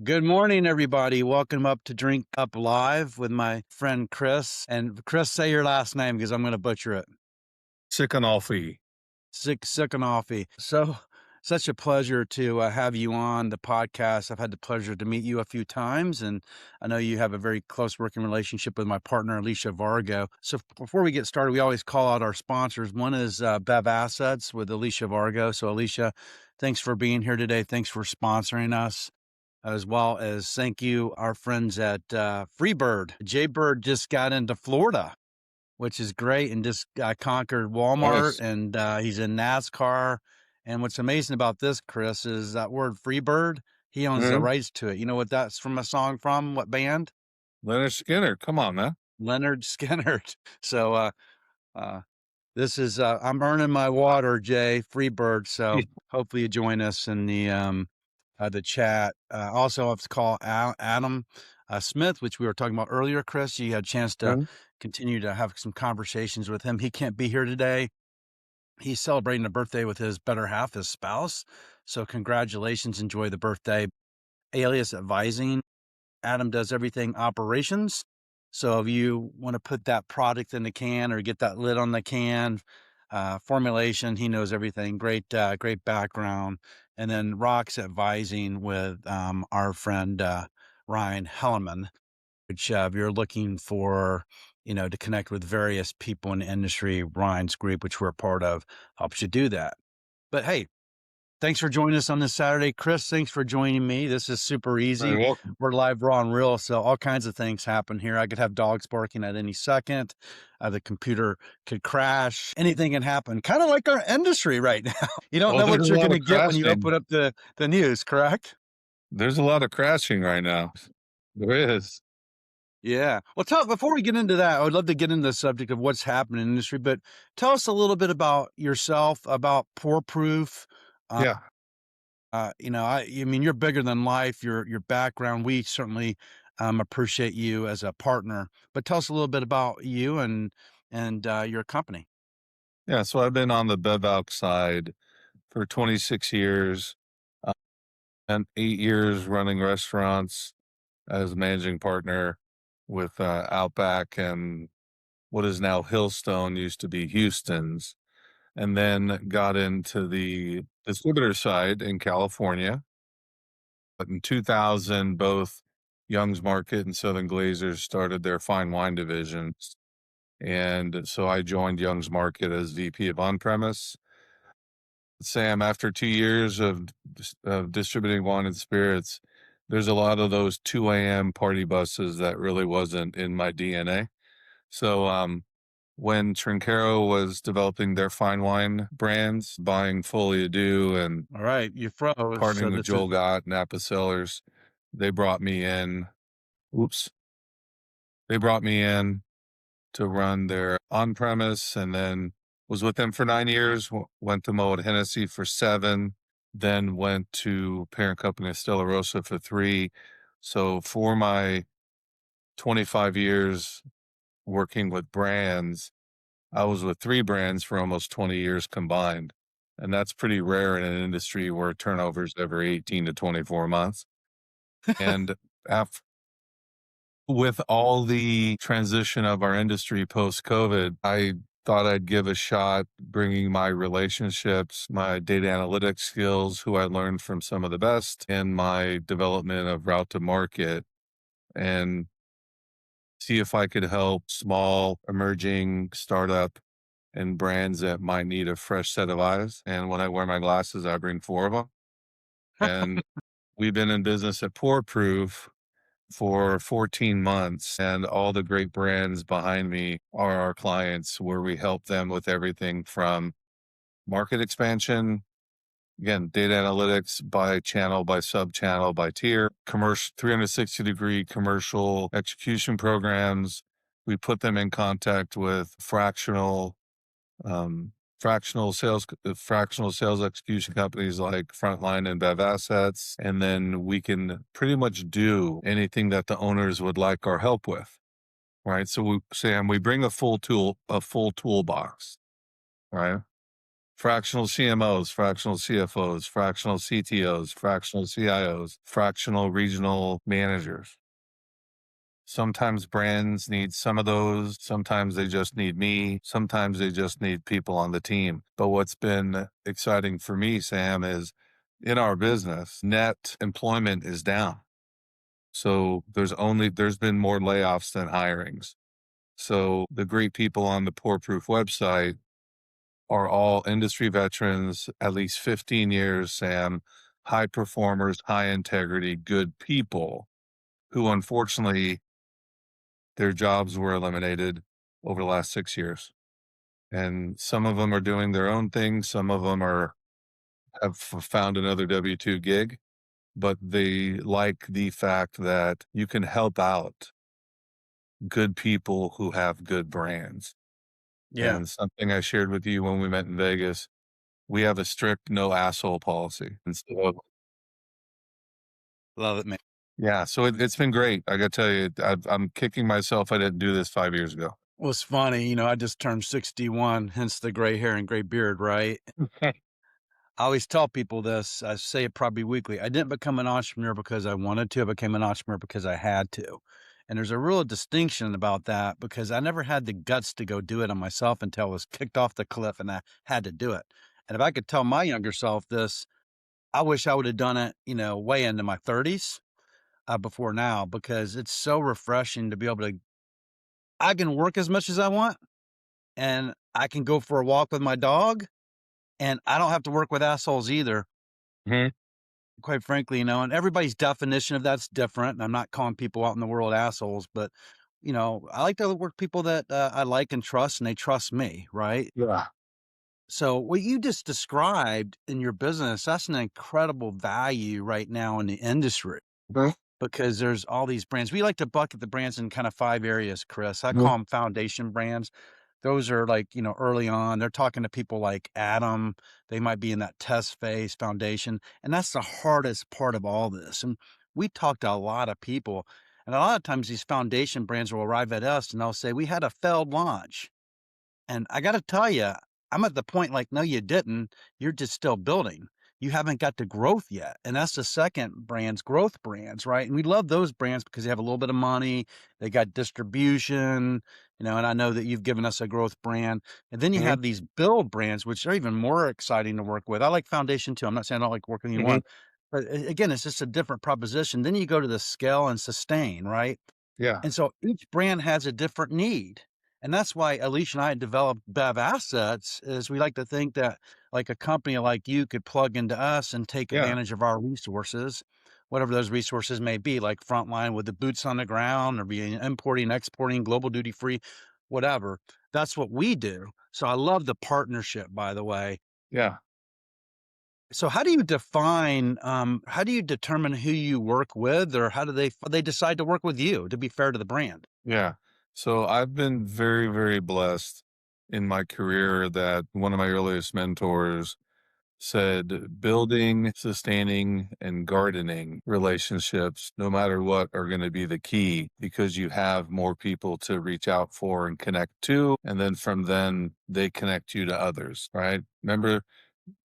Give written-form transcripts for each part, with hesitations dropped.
Good morning, everybody. Welcome up to Drink Up Live with my friend Chris. And Chris, say your last name because I'm going to butcher it. Siconolfi. Siconolfi. So, such a pleasure to have you on the podcast. I've had the pleasure to meet you a few times, and I know you have a very close working relationship with my partner, Alicia Vargo. So, before we get started, we always call out our sponsors. One is Bev Assets with Alicia Vargo. So, Alicia, thanks for being here today. Thanks for sponsoring us, as well as thank you, our friends at Freebird. Jay Bird just got into Florida, which is great, and just conquered Walmart, Nice. and he's in NASCAR. And what's amazing about this, Chris, is that word Freebird, he owns the Mhm. rights to it. You know what that's from a song from? What band? Leonard Skinner. Come on, man. Leonard Skinner. So uh, this is I'm earning my water, Jay Freebird. So hopefully you join us in the chat. Also, I have to call Adam Smith, which we were talking about earlier. Chris, you had a chance to Mhm. continue to have some conversations with him. He can't be here today. He's celebrating a birthday with his better half, his spouse. So congratulations. Enjoy the birthday. Alias Advising. Adam does everything operations. So if you want to put that product in the can or get that lid on the can, formulation, he knows everything. Great background. And then Rock's advising with our friend Ryan Helleman, which if you're looking for, to connect with various people in the industry, Ryan's group, which we're a part of, helps you do that. But hey, thanks for joining us on this Saturday. Chris, thanks for joining me. This is super Very easy. welcome. We're live, raw, and real, so all kinds of things happen here. I could have dogs barking at any second. The computer could crash. Anything can happen, kind of like our industry right now. You don't Well, know there's what a you're lot going to of get when you crashing. open up the news, correct? There's a lot of crashing right now. There is. Yeah. Well, before we get into that, I would love to get into the subject of what's happening in the industry, but tell us a little bit about yourself, about Pour Proof. Yeah. I mean, you're bigger than life. Your background, we certainly appreciate you as a partner. But tell us a little bit about you and your company. Yeah. So I've been on the Bev side for 26 years and 8 years running restaurants as managing partner with Outback and what is now Hillstone, used to be Houston's, and then got into the distributor side in California. But in 2000, both Young's Market and Southern Glazers started their fine wine divisions. And so I joined Young's Market as VP of on-premise. Sam, after 2 years of distributing wine and spirits, there's a lot of those 2 a.m. party buses that really wasn't in my DNA. So when Trinchero was developing their fine wine brands, buying Folie à Deux and All right, you froze. So partnering with this is Joel Gott and Napa Cellars, they brought me in. Oops. They brought me in to run their on-premise, and then was with them for 9 years, went to Moet Hennessy for 7, then went to parent company Stella Rosa for 3. So for my 25 years working with brands, I was with 3 brands for almost 20 years combined. And that's pretty rare in an industry where turnover is every 18 to 24 months. And after with all the transition of our industry post COVID, I thought I'd give a shot bringing my relationships, my data analytics skills, who I learned from some of the best, and my development of route to market, and see if I could help small, emerging startup and brands that might need a fresh set of eyes. And when I wear my glasses, I bring 4 of them. And we've been in business at Pour Proof for 14 months, and all the great brands behind me are our clients, where we help them with everything from market expansion, again, data analytics by channel, by sub channel, by tier, commercial 360-degree commercial execution programs. We put them in contact with um, fractional sales execution companies like Frontline and Bev Assets, and then we can pretty much do anything that the owners would like our help with, right? So we bring a full toolbox, right? fractional CMOs, fractional CFOs, fractional CTOs, fractional CIOs, fractional regional managers. Sometimes brands need some of those. Sometimes they just need me. Sometimes they just need people on the team. But what's been exciting for me, Sam, is in our business, net employment is down. So there's been more layoffs than hirings. So the great people on the Pour Proof website are all industry veterans, at least 15 years, Sam, high performers, high integrity, good people who unfortunately their jobs were eliminated over the last 6 years. And some of them are doing their own thing. Some of them have found another W-2 gig, but they like the fact that you can help out good people who have good brands. Yeah. And something I shared with you when we met in Vegas, we have a strict no asshole policy. And so, Love it, man. yeah, so it's been great. I got to tell you, I'm kicking myself. I didn't do this 5 years ago. Well, it's funny, I just turned 61, hence the gray hair and gray beard, right? I always tell people this, I say it probably weekly. I didn't become an entrepreneur because I wanted to. I became an entrepreneur because I had to. And there's a real distinction about that because I never had the guts to go do it on myself until I was kicked off the cliff and I had to do it. And if I could tell my younger self this, I wish I would have done it, way into my 30s before now because it's so refreshing to be able to. I can work as much as I want and I can go for a walk with my dog and I don't have to work with assholes either. Mhm. Quite frankly, and everybody's definition of that's different. And I'm not calling people out in the world assholes, but I like to work with people that I like and trust, and they trust me, right? Yeah. So what you just described in your business, that's an incredible value right now in the industry Mhm. because there's all these brands. We like to bucket the brands in kind of 5 areas, Chris. I Mhm. call them foundation brands. Those are like, early on, they're talking to people like Adam. They might be in that test phase foundation. And that's the hardest part of all this. And we talked to a lot of people. And a lot of times these foundation brands will arrive at us and they'll say, we had a failed launch. And I gotta tell you, I'm at the point like, "No, you didn't. You're just still building. You haven't got the growth yet." And that's the second brands, growth brands, right? And we love those brands because they have a little bit of money, they got distribution, and I know that you've given us a growth brand. And then you Mhm. have these build brands, which are even more exciting to work with. I like foundation too. I'm not saying I don't like working with Mhm. anyone, but again, it's just a different proposition. Then you go to the scale and sustain, right? Yeah. And so each brand has a different need. And that's why Alicia and I developed Bev Assets is we like to think that like a company like you could plug into us and take Yeah. advantage of our resources, whatever those resources may be, like frontline with the boots on the ground or being importing, exporting, global duty free, whatever. That's what we do. So I love the partnership, by the way. Yeah. So how do you determine who you work with or how do they decide to work with you to be fair to the brand? Yeah. So I've been very, very blessed in my career that one of my earliest mentors said building, sustaining, and gardening relationships, no matter what, are going to be the key because you have more people to reach out for and connect to. And then from then they connect you to others, right? Remember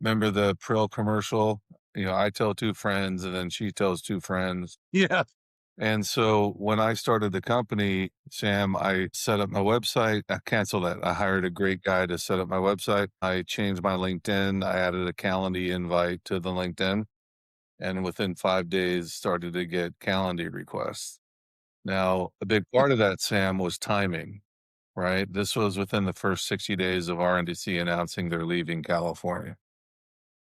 the Prill commercial? I tell two friends and then she tells two friends. Yeah. And so when I started the company, Sam, I set up my website. I canceled that. I hired a great guy to set up my website. I changed my LinkedIn. I added a Calendly invite to the LinkedIn. And within 5 days, started to get Calendly requests. Now, a big part of that, Sam, was timing, right? This was within the first 60 days of RNDC announcing they're leaving California.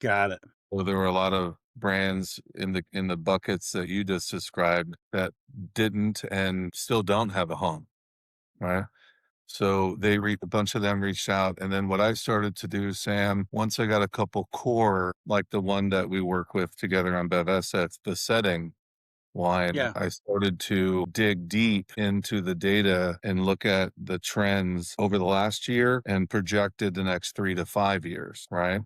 Got it. Well, there were a lot of brands in the buckets that you just described that didn't and still don't have a home, right? So a bunch of them reached out, and then what I started to do, Sam, once I got a couple core, like the one that we work with together on Bev Assets, the setting wine, Yeah. I started to dig deep into the data and look at the trends over the last year and projected the next 3 to 5 years, right?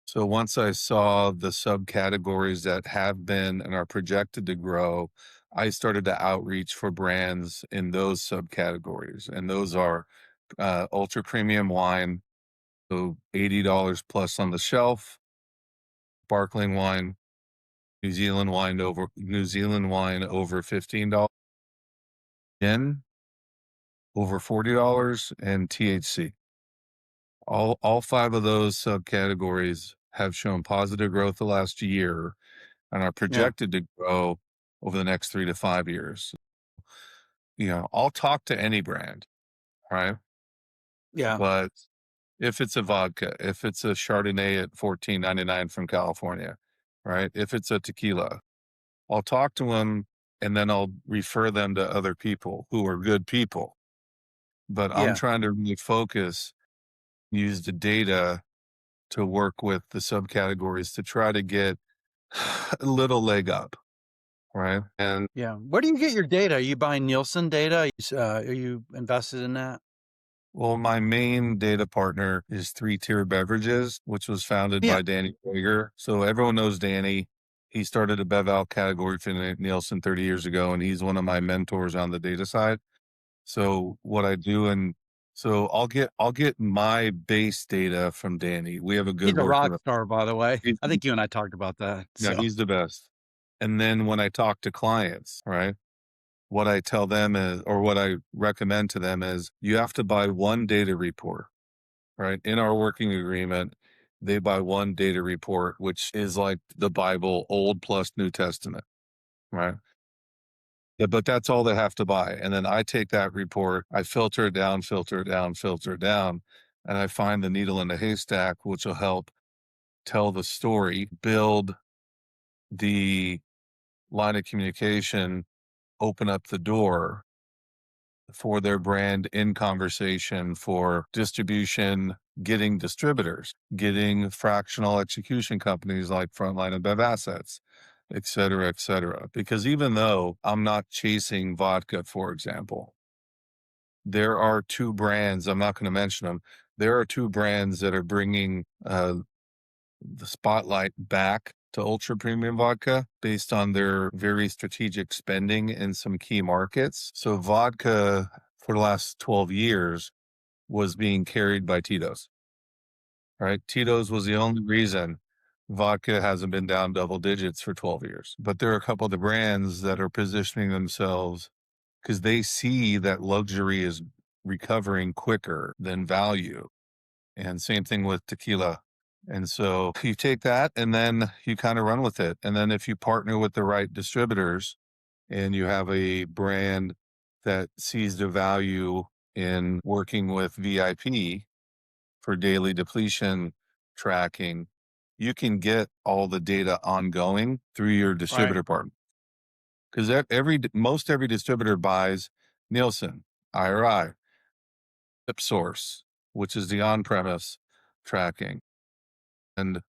So once I saw the subcategories that have been and are projected to grow, I started to outreach for brands in those subcategories. And those are ultra premium wine, So $80 plus on the shelf, sparkling wine, New Zealand wine over $15, gin over $40, and THC. All five of those subcategories have shown positive growth the last year and are Yeah. projected to grow over the next 3 to 5 years. I'll talk to any brand, right? Yeah. But if it's a vodka, if it's a Chardonnay at 14.99 from California, right? If it's a tequila, I'll talk to them and then I'll refer them to other people who are good people. But I'm Yeah. trying to really focus, use the data to work with the subcategories to try to get a little leg up, right? And Yeah. Where do you get your data? Are you buying Nielsen data? Are you invested in that? well, my main data partner is Three Tier Beverages, which was founded Yeah. by Danny Prager. So everyone knows Danny. He started a Bev Alc category for Nielsen 30 years ago, and he's one of my mentors on the data side. So what I do, and so I'll get my base data from Danny. We have a He's good a rock working. star, by the way. He's, I think you and I talked about that. yeah, So he's the best. And then when I talk to clients, right, what I tell them is, or what I recommend to them is, you have to buy one data report, right? In our working agreement, they buy one data report, which is like the Bible, Old plus New Testament, right? Yeah, but that's all they have to buy. And then I take that report, I filter it down, filter it down, filter it down, and I find the needle in the haystack, which will help tell the story, build the line of communication, open up the door for their brand in conversation, for distribution, getting distributors, getting fractional execution companies like Frontline and Bev Assets, et cetera, et cetera. Because even though I'm not chasing vodka, for example, there are two brands, I'm not going to mention them. There are two brands that are bringing the spotlight back to ultra premium vodka based on their very strategic spending in some key markets. So vodka for the last 12 years was being carried by Tito's, right? Tito's was the only reason vodka hasn't been down double digits for 12 years. But there are a couple of the brands that are positioning themselves because they see that luxury is recovering quicker than value. And same thing with tequila. And so you take that and then you kind of run with it. And then if you partner with the right distributors and you have a brand that sees the value in working with VIP for daily depletion tracking, you can get all the data ongoing through your right. distributor partner. Because most every distributor buys Nielsen, IRI, Source, which is the on-premise tracking. And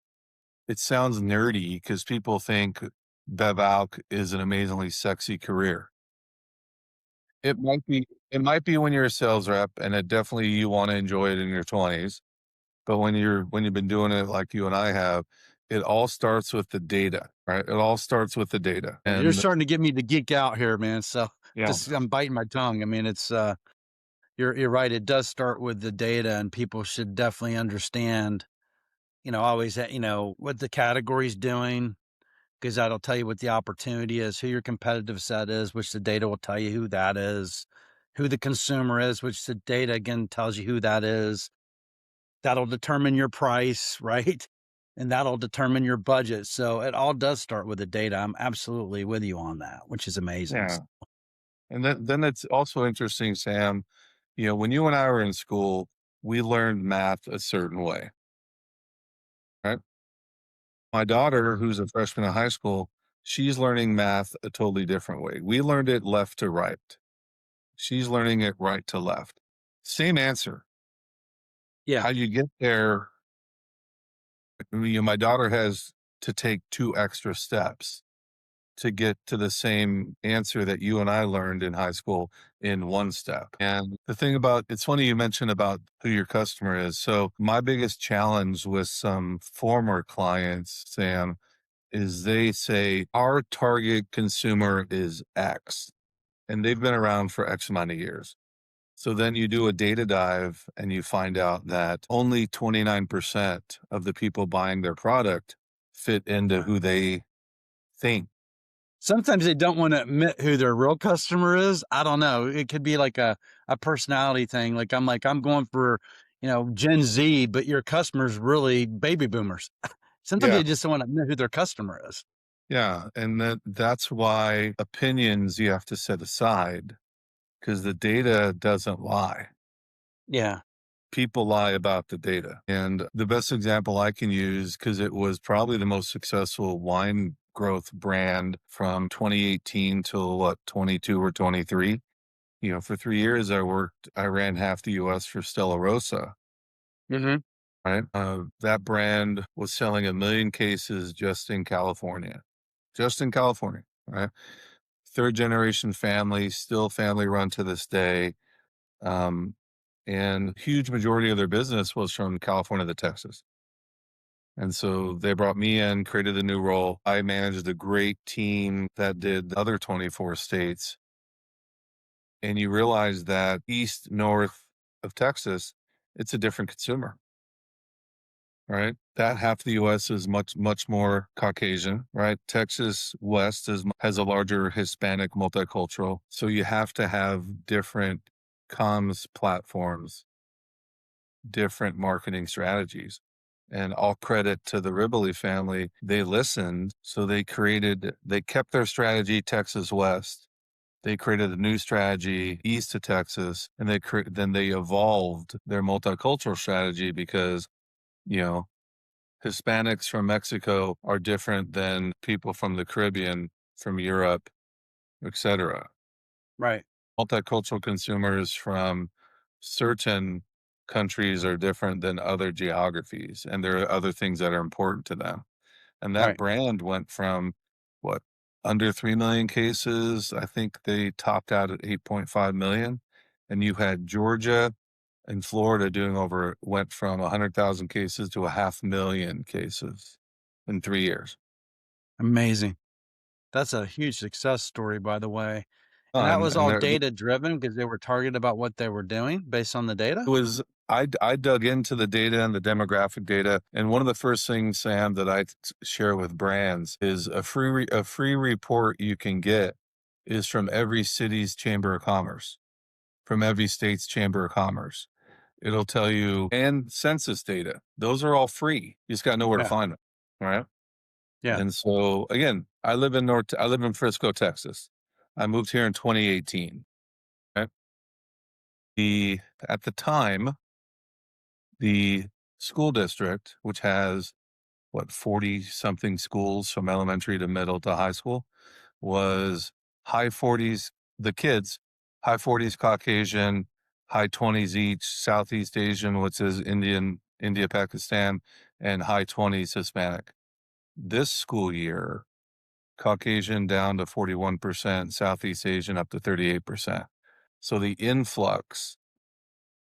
it sounds nerdy because people think Bev Alc is an amazingly sexy career. It might be when you're a sales rep, and it definitely you want to enjoy it in your 20s. But when you've been doing it like you and I have, it all starts with the data, right? It all starts with the data. You're And starting to get me to geek out here, man. So yeah, just I'm biting my tongue. I mean, it's you're right. It does start with the data, and people should definitely understand, always what the category's doing, because that'll tell you what the opportunity is, who your competitive set is, which the data will tell you who that is, who the consumer is, which the data again tells you who that is. That'll determine your price, right? And that'll determine your budget. So it all does start with the data. I'm absolutely with you on that, which is amazing. yeah. And then it's also interesting, Sam, when you and I were in school, we learned math a certain way, right? My daughter, who's a freshman in high school, she's learning math a totally different way. We learned it left to right. She's learning it right to left. Same answer. Yeah, How you get there, my daughter has to take two extra steps to get to the same answer that you and I learned in high school in one step. And the thing about it's funny you mentioned about who your customer is. So my biggest challenge with some former clients, Sam, is they say our target consumer is X and they've been around for X amount of years. So then you do a data dive and you find out that only 29% of the people buying their product fit into who they think. Sometimes they don't wanna admit who their real customer is. I don't know. It could be like a personality thing. Like, I'm going for, Gen Z, but your customer's really baby boomers. Sometimes Yeah. they just don't wanna admit who their customer is. Yeah. And that's why opinions you have to set aside because the data doesn't lie. Yeah. People lie about the data. And the best example I can use, because it was probably the most successful wine growth brand from 2018 till what, 22 or 23. For 3 years, I ran half the US for Stella Rosa, Mhm. right? That brand was selling 1 million cases just in California, right? Third generation family, still family run to this day. Um, and huge majority of their business was from California to Texas. And so they brought me in, created a new role. I managed a great team that did the other 24 states. And you realize that east, north of Texas, it's a different consumer, right? That half the US is much, much more Caucasian, right? Texas West has a larger Hispanic multicultural. So you have to have different comms platforms, different marketing strategies. And all credit to the Ribbley family. They listened. So they kept their strategy Texas West. They created a new strategy east of Texas, and then they evolved their multicultural strategy because, you know, Hispanics from Mexico are different than people from the Caribbean, from Europe, etc. Right. Multicultural consumers from certain countries are different than other geographies, and there are other things that are important to them. And that Right. brand went from what, under 3 million cases. I think they topped out at 8.5 million. And you had Georgia and Florida went from 100,000 cases to a 500,000 cases in 3 years. Amazing. That's a huge success story, by the way. And that was And all there, data driven because they were targeted about what they were doing based on the it data? was, I dug into the data and the demographic data. And one of the first things, Sam, that share with brands is a free report you can get is from every city's chamber of commerce, from every state's chamber of commerce. It'll tell you, and census data. Those are all free. You just got to know where to Yeah. find them. All right. Yeah. And so again, I live in Frisco, Texas. I moved here in 2018. Right? At the time, the school district, which has what, 40 something schools from elementary to middle to high school, was high 40s, the kids, high 40s Caucasian, high 20s each, Southeast Asian, which is India, Pakistan, and high 20s Hispanic. This school year, Caucasian down to 41%, Southeast Asian up to 38%. So the influx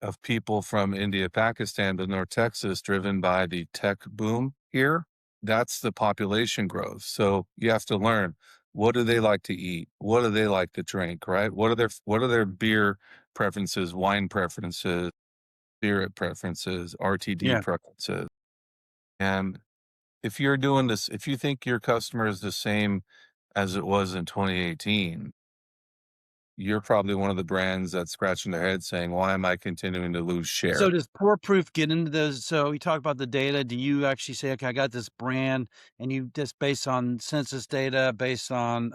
of people from India, Pakistan to North Texas, driven by the tech boom here, that's the population growth. So you have to learn, what do they like to eat? What do they like to drink? Right? What are their beer preferences, wine preferences, spirit preferences, RTD Yeah. preferences? And if you're doing this, if you think your customer is the same as it was in 2018, you're probably one of the brands that's scratching their head saying, why am I continuing to lose So share? does Pour Proof get into those? So you talk about the data. Do you actually say, okay, I got this brand, and you just based on census data, based on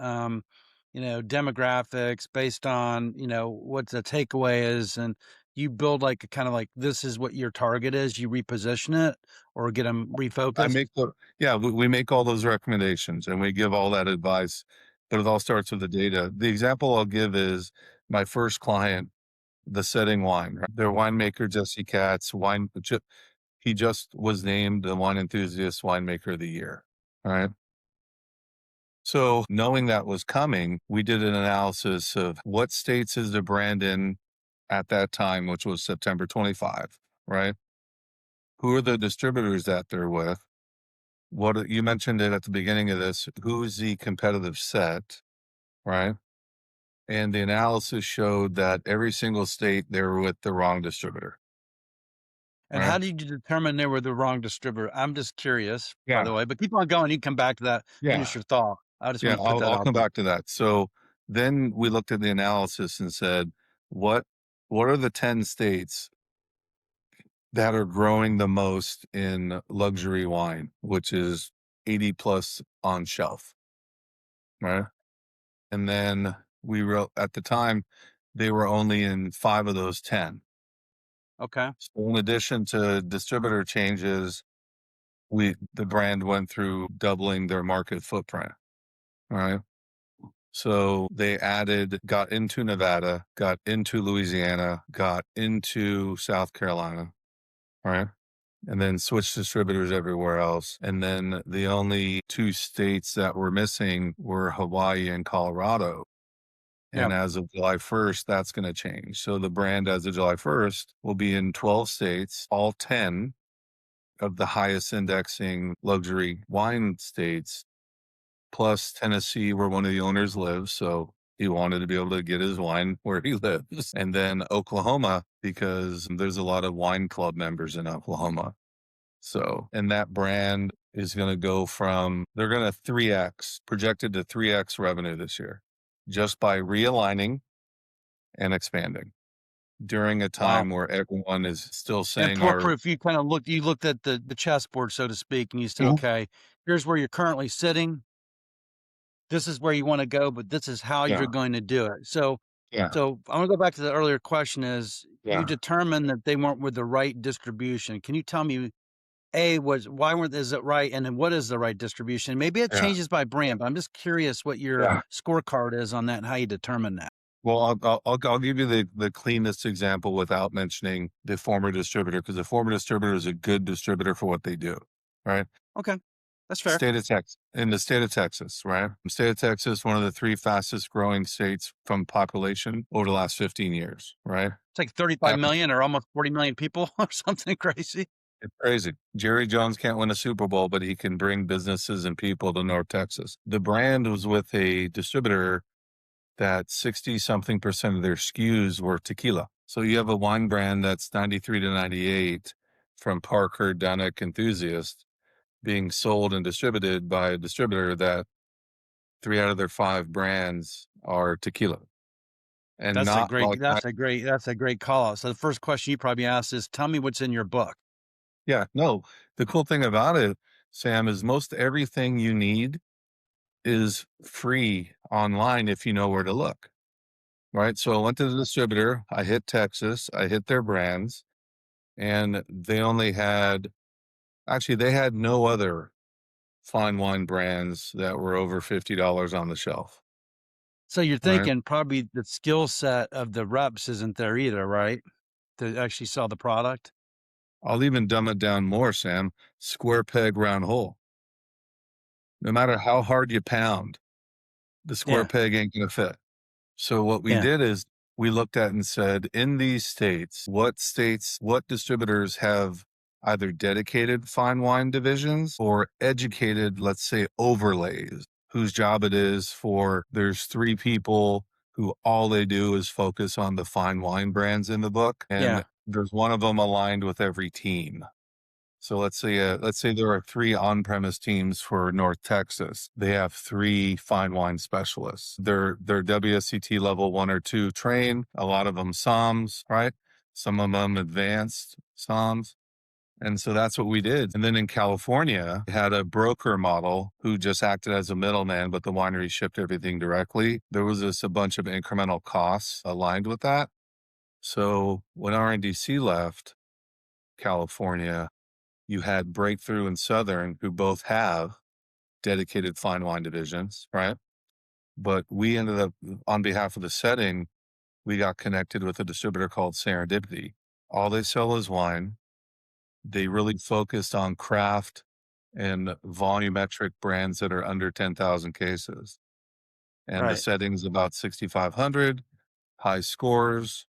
demographics, based on what the takeaway is, and you build like a kind of like this is what your target is. You reposition it or get them I refocused. make the Yeah, we make all those recommendations and we give all that advice, but it all starts with the data. The example I'll give is my first client, the Setting Wine, right? Their winemaker, Jesse Katz, he just was named the Wine Enthusiast Winemaker of the Year. All right. So knowing that was coming, we did an analysis of what states is the brand in at that time, which was September 25, right? Who are the distributors that they're with? You mentioned it at the beginning of this. Who's the competitive set, right? And the analysis showed that every single state they were with the wrong distributor. And Right? how did you determine they were the wrong distributor? I'm just curious, by the Yeah. way, but keep on going. You come back to that, Yeah. finish your thought. I just Yeah. want to put that I'll out come there. back to that. So then we looked at the analysis and said, what what are the 10 states that are growing the most in luxury wine, which is 80 plus on shelf, right? And then we wrote at the time, they were only in 5 of those 10. Okay. So in addition to distributor changes, the brand went through doubling their market footprint, right? So they got into Nevada, got into Louisiana, got into South Carolina, right? And then switched distributors everywhere else. And then the only 2 states that were missing were Hawaii and Colorado. Yeah. And as of July 1st, that's going to change. So the brand as of July 1st will be in 12 states, all 10 of the highest indexing luxury wine states, plus Tennessee, where one of the owners lives. So he wanted to be able to get his wine where he lives. And then Oklahoma, because there's a lot of wine club members in Oklahoma. So, and that brand is going to go from, they're going to 3x, projected to 3x revenue this year, just by realigning and expanding during a Wow. time where everyone is still And saying pour our, proof, you looked at the chessboard, so to speak, and you said, Mhm. okay, here's where you're currently sitting. This is where you want to go, but this is how you're Yeah, going to do it. So, yeah, so I want to go back to the earlier question is you yeah, determined that they weren't with the right distribution. Can you tell me A was why weren't is it right? And then what is the right distribution? Maybe it yeah, changes by brand, but I'm just curious what your yeah. scorecard is on that and how you determine that. Well, I'll give you the cleanest example without mentioning the former distributor, because the former distributor is a good distributor for what they do, right? Okay. That's fair. State of Texas, in the state of Texas, right? The state of Texas, one of the 3 fastest growing states from population over the last 15 years, right? It's like 35 Happens. million or almost 40 million people or something crazy. It's crazy. Jerry Jones can't win a Super Bowl, but he can bring businesses and people to North Texas. The brand was with a distributor that 60 something percent of their SKUs were tequila. So you have a wine brand that's 93 to 98 from Parker, Dunnick, Enthusiast being sold and distributed by a distributor that 3 out of their 5 brands are tequila, and not like I That's a great call out. So the first question you probably asked is, "Tell me what's in your book." yeah, no. The cool thing about it, Sam, is most everything you need is free online if you know where to look, right? So I went to the distributor, I hit Texas, I hit their brands, and they had no other fine wine brands that were over $50 on the shelf, So you're right? thinking probably the skill set of the reps isn't there either, right? To actually sell the product? I'll even dumb it down more, Sam. Square peg, round hole. No matter how hard you pound, the square Yeah, peg ain't gonna fit. So what we yeah, did is we looked at and said, in these states, what distributors have either dedicated fine wine divisions or educated, let's say, overlays, whose job it is for there's 3 people who all they do is focus on the fine wine brands in the book. And yeah. there's one of them aligned with every team. So let's say there are 3 on-premise teams for North Texas. They have 3 fine wine specialists. They're WSET level 1 or 2 trained, a lot of them SOMs, right? Some of them advanced SOMs. And so that's what we did. And then in California, we had a broker model who just acted as a middleman, but the winery shipped everything directly. There was just a bunch of incremental costs aligned with that. So when RNDC left California, you had Breakthrough and Southern, who both have dedicated fine wine divisions, right? But we ended up, on behalf of the setting, we got connected with a distributor called Serendipity. All they sell is wine. They really focused on craft and volumetric brands that are under 10,000 cases. And the Right. setting's about 6,500, high scores.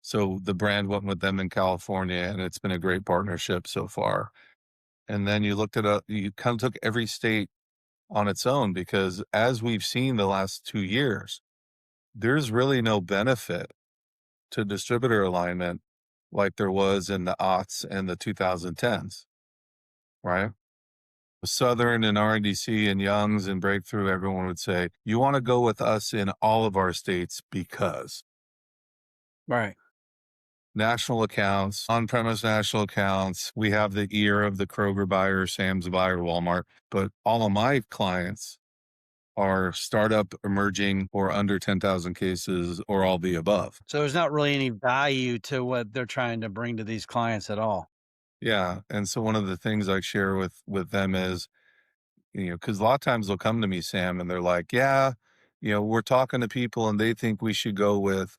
So the brand went with them in California, and it's been a great partnership so far. And then you kind of took every state on its own, because as we've seen the last 2 years, there's really no benefit to distributor alignment like there was in the aughts and the 2010s, right? Southern and RNDC and Young's and Breakthrough, everyone would say, you want to go with us in all of our states because Right. national accounts, on-premise national accounts, we have the ear of the Kroger buyer, Sam's buyer, Walmart, but all of my clients are startup, emerging, or under 10,000 cases, or all the above. So there's not really any value to what they're trying to bring to these clients at all. Yeah, and so one of the things I share with them is, because a lot of times they'll come to me, Sam, and they're like, "Yeah, we're talking to people, and they think we should go with,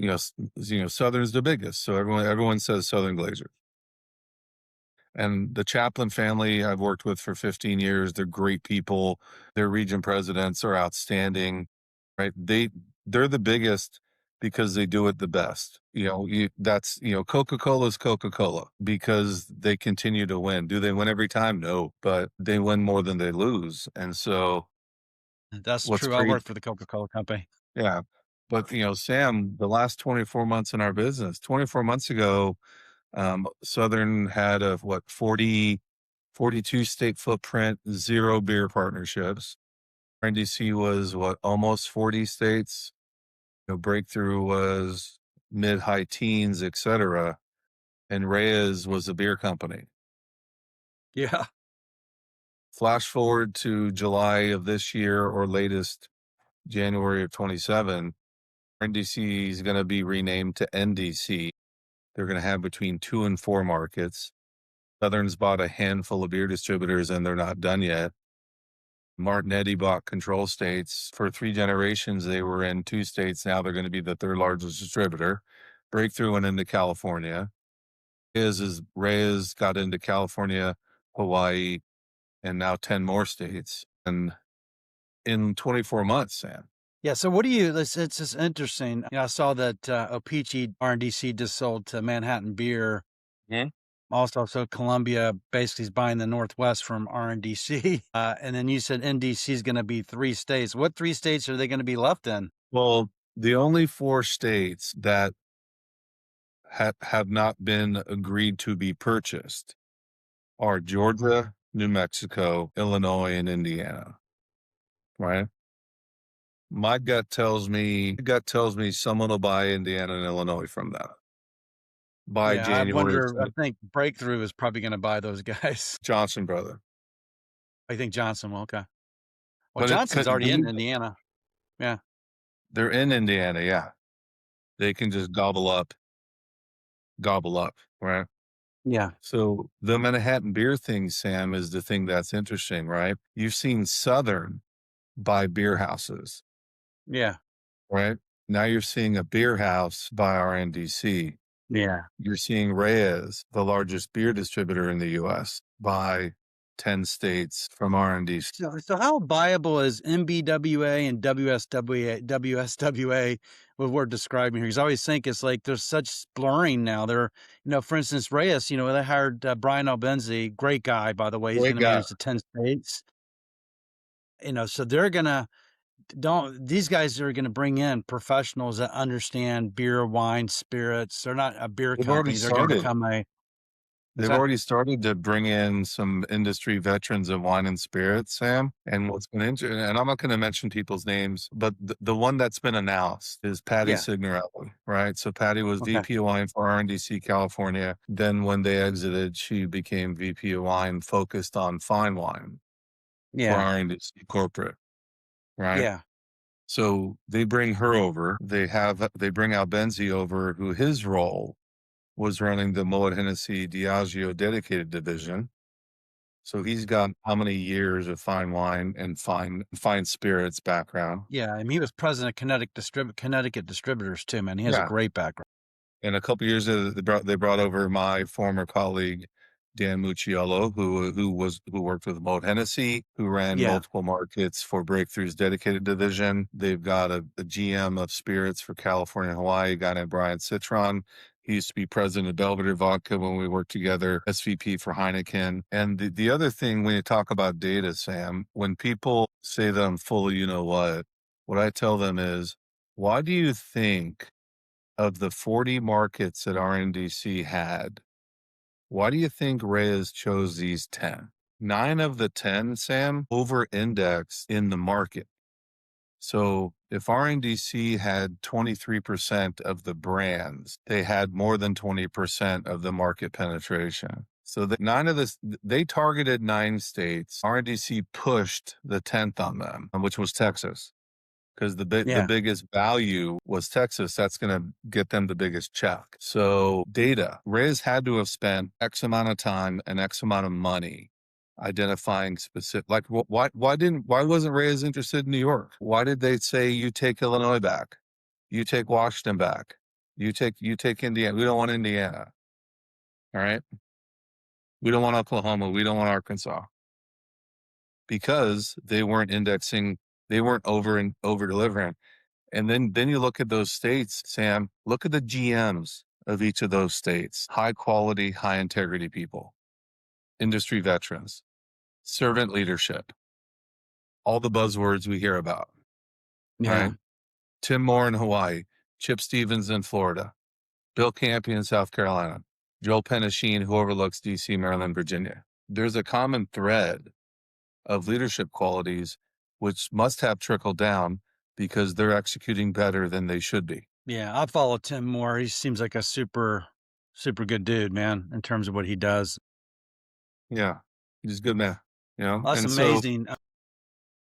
Southern's the biggest, so everyone says Southern Glazer." And the Chaplin family I've worked with for 15 years, they're great people. Their region presidents are outstanding, right? They're the biggest because they do it the best. Coca-Cola is Coca-Cola because they continue to win. Do they win every time? No, but they win more than they lose. And so That's what's true. I great, work for the Coca-Cola company. yeah. But Sam, the last 24 months in our business, 24 months ago, Southern had a 42 state footprint, zero beer partnerships. NDC was almost 40 states. Breakthrough was mid high teens, etc. And Reyes was a beer company. Yeah. Flash forward to July of this year or latest January of 27, NDC is going to be renamed to NDC. They're going to have between 2 and 4 markets. Southern's bought a handful of beer distributors and they're not done yet. Martinetti bought control states. For 3 generations, they were in 2 states. Now they're going to be the 3rd largest distributor. Breakthrough went into California. Reyes got into California, Hawaii, and now 10 more states. And in 24 months, Sam. Yeah. So what do you, it's just interesting. I saw that O-Pee-Chee RNDC just sold to Manhattan Beer. Mhm. Also, so Columbia basically is buying the Northwest from RNDC. And then you said NDC is going to be 3 states. What 3 states are they going to be left in? Well, the only 4 states that have not been agreed to be purchased are Georgia, New Mexico, Illinois, and Indiana, right? My gut tells me someone will buy Indiana and Illinois from that by Yeah, I January. wonder. I think Breakthrough is probably going to buy those guys. Johnson brother. I think Johnson will. Okay. Well, But Johnson's already in Indiana. Yeah. they're in Indiana, yeah. They can just gobble up, right? Yeah. So the Manhattan beer thing, Sam, is the thing that's interesting, right? You've seen Southern buy beer houses, Yeah. right? Now you're seeing a beer house buy RNDC. Yeah. You're seeing Reyes, the largest beer distributor in the US, buy 10 states from RNDC. So how viable is MBWA and WSWA what we're describing here? Because I always think it's like there's such blurring now. For instance, Reyes, they hired Brian Albenzi, great guy, by the way. He's Great going to guy. manage the 10 states. So they're going to, these guys are going to bring in professionals that understand beer, wine, spirits. They're not a beer They've already company. They're going to started. become what's They've that? already started to bring in some industry veterans of wine and spirits, Sam. And what's been interesting, and I'm not going to mention people's names, but the one that's been announced is Patty Yeah. Signorelli, right? So Patty was Okay. VP of wine for RNDC California. Then when they exited, she became VP of wine focused on fine wine for Yeah. RNDC corporate, right? Yeah. So they bring her over. They bring Albenzi over, who his role was running the Moet Hennessy Diageo dedicated division. So he's got how many years of fine wine and fine spirits background? Yeah. I mean, he was president of Connecticut Distributors too, man. He has a Yeah. great background. And a couple years ago, they brought over my former colleague Dan Mucciolo, who worked with Moet Hennessy, who ran Yeah. multiple markets for Breakthrough's dedicated division. They've got a GM of spirits for California and Hawaii, a guy named Brian Citron. He used to be president of Belvedere Vodka when we worked together, SVP for Heineken. And the other thing when you talk about data, Sam, when people say that I'm full of what I tell them is Why do you think of the 40 markets that RNDC had, why do you think Reyes chose these 10? 9 of the 10, Sam, over-indexed in the market. So if RNDC had 23% of the brands, they had more than 20% of the market penetration. So they targeted 9 states. RNDC pushed the 10th on them, which was Texas. Because the Yeah. biggest value was Texas. That's going to get them the biggest check. So data, Reyes had to have spent X amount of time and X amount of money identifying specific, like why wasn't Reyes interested in New York? Why did they say you take Illinois back? You take Washington back. You take Indiana. We don't want Indiana. All right. We don't want Oklahoma. We don't want Arkansas because they weren't indexing. They weren't over delivering. And then you look at those states, Sam, look at the GMs of each of those states. High quality, high integrity people, industry veterans, servant leadership, all the buzzwords we hear about, Yeah. right? Tim Moore in Hawaii, Chip Stevens in Florida, Bill Campy in South Carolina, Joel Penashine, who overlooks DC, Maryland, Virginia. There's a common thread of leadership qualities which must have trickled down because they're executing better than they should be. Yeah. I follow Tim Moore. He seems like a super, super good dude, man, in terms of what he does. Yeah, he's a good man, Well, that's and so amazing.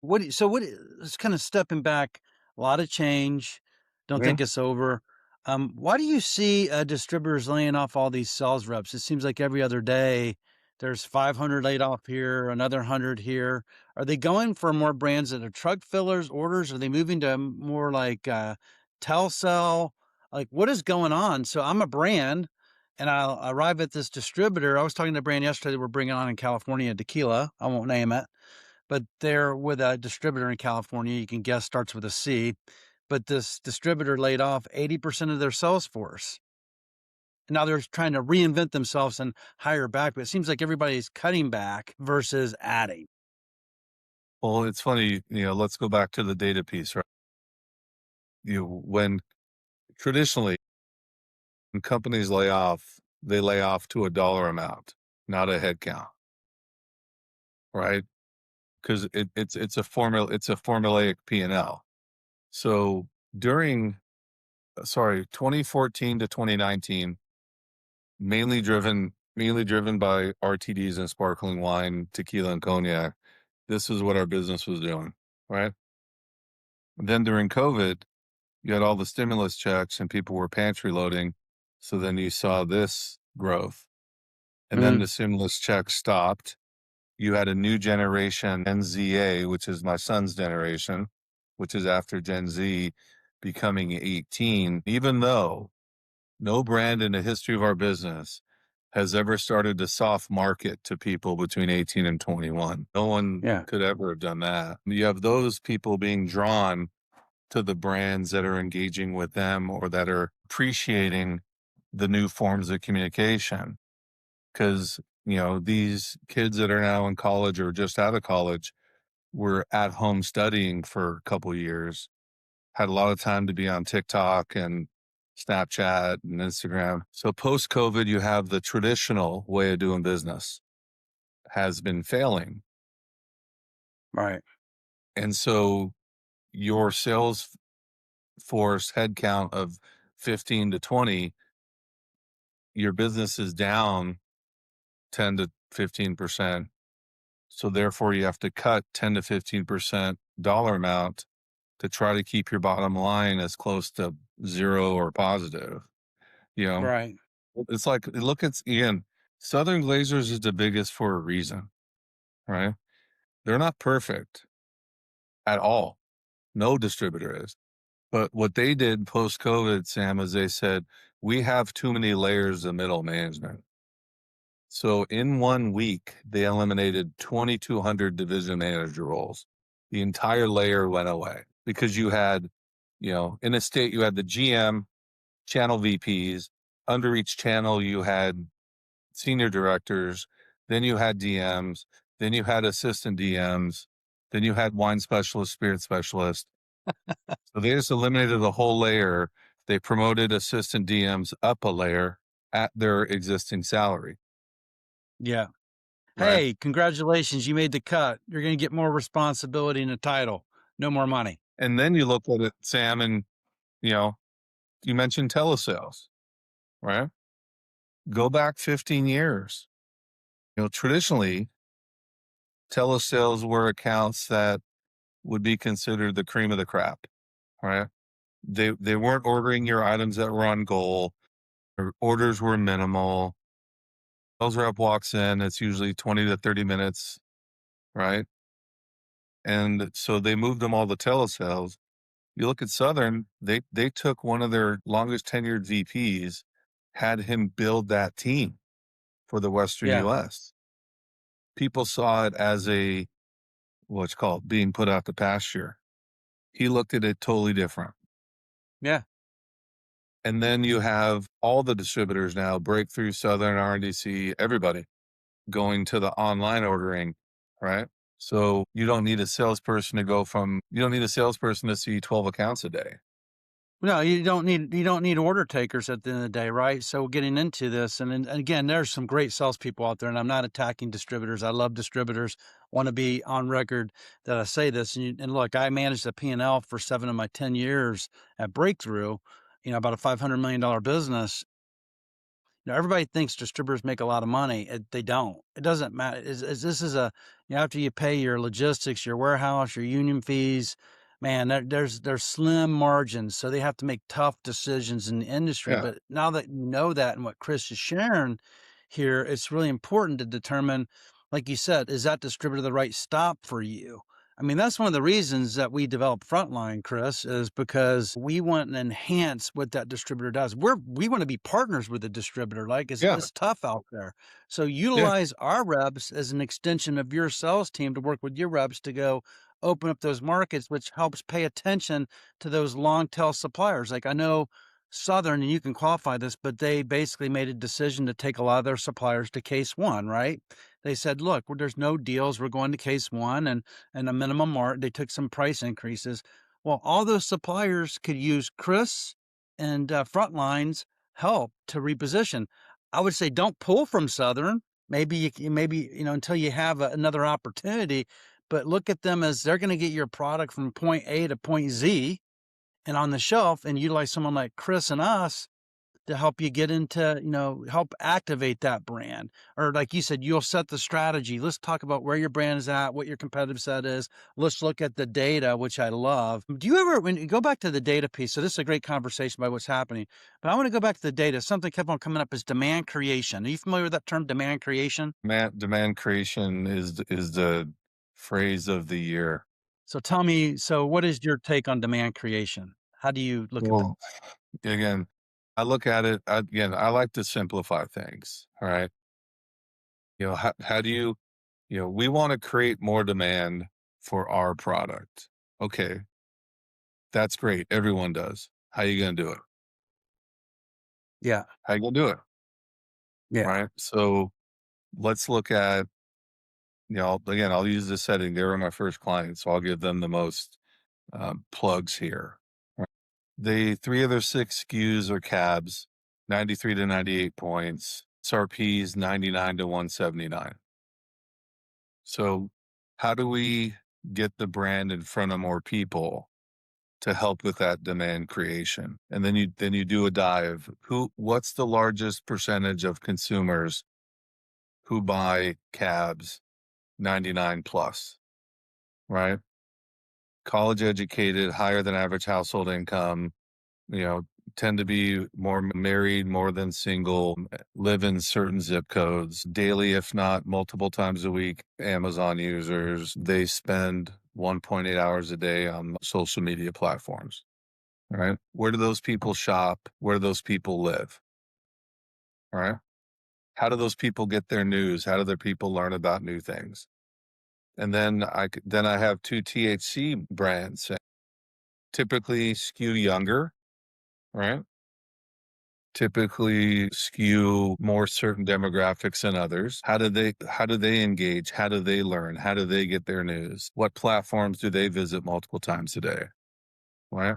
It's kind of stepping back, a lot of change. Don't yeah, think it's over. Why do you see distributors laying off all these sales reps? It seems like every other day there's 500 laid off here, another 100 here. Are they going for more brands that are truck fillers, orders? Are they moving to more like telcel? Like, what is going on? So I'm a brand and I'll arrive at this distributor. I was talking to a brand yesterday that we're bringing on in California, tequila. I won't name it, but they're with a distributor in California. You can guess starts with a C, but this distributor laid off 80% of their sales force. Now they're trying to reinvent themselves and hire back, but it seems like everybody's cutting back versus adding. well, it's funny, let's go back to the data piece, right? When traditionally when companies lay off, they lay off to a dollar amount, not a head count, right? Because it's a formulaic P&L. So during 2014 to 2019, mainly driven by RTDs and sparkling wine, tequila and cognac. This is what our business was doing, right? Then during COVID, you had all the stimulus checks and people were pantry loading. So then you saw this growth. And then Mm, the stimulus check stopped. You had a new generation, NZA, which is my son's generation, which is after Gen Z becoming 18, even though no brand in the history of our business has ever started to soft market to people between 18 and 21. No one yeah. could ever have done that. You have those people being drawn to the brands that are engaging with them or that are appreciating the new forms of communication. Because, these kids that are now in college or just out of college were at home studying for a couple years, had a lot of time to be on TikTok and Snapchat and Instagram. So post COVID, you have the traditional way of doing business has been failing. Right. And so your sales force headcount of 15 to 20, your business is down 10 to 15%. So therefore you have to cut 10 to 15% dollar amount to try to keep your bottom line as close to zero or positive. You know, Right. it's like, look at, again, Southern Glazers is the biggest for a reason, right? They're not perfect at all. No distributor is. But what they did post COVID, Sam, is they said, we have too many layers of middle management. So in 1 week, they eliminated 2,200 division manager roles. The entire layer went away because you had, in a state, you had the GM, channel VPs. Under each channel, you had senior directors. Then you had DMs. Then you had assistant DMs. Then you had wine specialist, spirit specialist. So they just eliminated the whole layer. They promoted assistant DMs up a layer at their existing salary, Yeah. right? Hey, congratulations, you made the cut. You're gonna get more responsibility and a title. No more money. And then you look at it, Sam, and you know, you mentioned telesales, right? Go back 15 years. Traditionally, telesales were accounts that would be considered the cream of the crop, right? They weren't ordering your items that were on goal. Their orders were minimal. Sales rep walks in, it's usually 20 to 30 minutes, right? And so they moved them all to telesales. You look at Southern, they took one of their longest tenured VPs, had him build that team for the Western Yeah. US. People saw it as what's called being put out to pasture. He looked at it totally different. Yeah. And then you have all the distributors now, Breakthrough, Southern, RNDC, everybody going to the online ordering, right? So you don't need a salesperson you don't need a salesperson to see 12 accounts a day. No, you don't need order takers at the end of the day, right? So getting into this, and again, there's some great salespeople out there, and I'm not attacking distributors. I love distributors. Want to be on record that I say this. And look, I managed a P&L for 7 of my 10 years at Breakthrough. About a $500 million business. Everybody thinks distributors make a lot of money. They don't. It doesn't matter. This is after you pay your logistics, your warehouse, your union fees, man, there's slim margins. So they have to make tough decisions in the industry. Yeah. But now that you know that and what Chris is sharing here, it's really important to determine, like you said, is that distributor the right stop for you? I mean, that's one of the reasons that we developed Frontline, Chris, is because we want to enhance what that distributor does. We want to be partners with the distributor. Like Yeah. it's tough out there. So Yeah. utilize our reps as an extension of your sales team to work with your reps to go open up those markets, which helps pay attention to those long tail suppliers. Like I know Southern, and you can qualify this, but they basically made a decision to take a lot of their suppliers to case one, right? They said, look, there's no deals. We're going to case one and a minimum mark. They took some price increases. Well, all those suppliers could use Chris and Frontline's help to reposition. I would say don't pull from Southern. Maybe until you have another opportunity, but look at them as they're going to get your product from point A to point Z and on the shelf, and utilize someone like Chris and us to help you get into, help activate that brand. Or like you said, you'll set the strategy. Let's talk about where your brand is at, what your competitive set is. Let's look at the data, which I love. Do you ever, when you go back to the data piece, so this is a great conversation about what's happening, but I want to go back to the data. Something kept on coming up is demand creation. Are you familiar with that term, demand creation? Demand creation is the phrase of the year. So tell me, so what is your take on demand creation? How do you look at that? Well, again, I look at it again. I like to simplify things. All right. How do we want to create more demand for our product. Okay. That's great. Everyone does. How you going to do it? Yeah. How you going to do it? Yeah. Right. So let's look at, again, I'll use this setting. They were my first client. So I'll give them the most plugs here. Right? Three of their six SKUs are cabs, 93 to 98 points, SRPs 99 to 179. So how do we get the brand in front of more people to help with that demand creation? And then you do a dive. What's the largest percentage of consumers who buy cabs 99 plus, right? College educated, higher than average household income, you know, tend to be more married, more than single, live in certain zip codes, daily, if not multiple times a week, Amazon users. They spend 1.8 hours a day on social media platforms, right? Where do those people shop? Where do those people live, right? How do those people get their news? How do their people learn about new things? And then I have two THC brands, typically skew younger, right? Typically skew more certain demographics than others. How do they engage? How do they learn? How do they get their news? What platforms do they visit multiple times a day? right?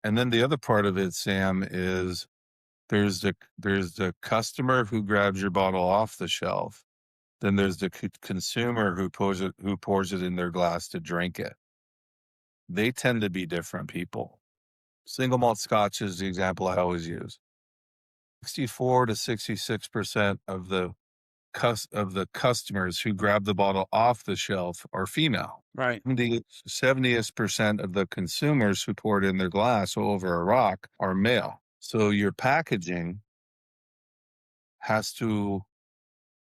And then the other part of it, Sam, is there's the customer who grabs your bottle off the shelf. Then there's the consumer who pours it in their glass to drink it. They tend to be different people. Single malt scotch is the example I always use. 64 to 66% of the customers who grab the bottle off the shelf are female. Right. The 70% of the consumers who pour it in their glass over a rock are male. So your packaging has to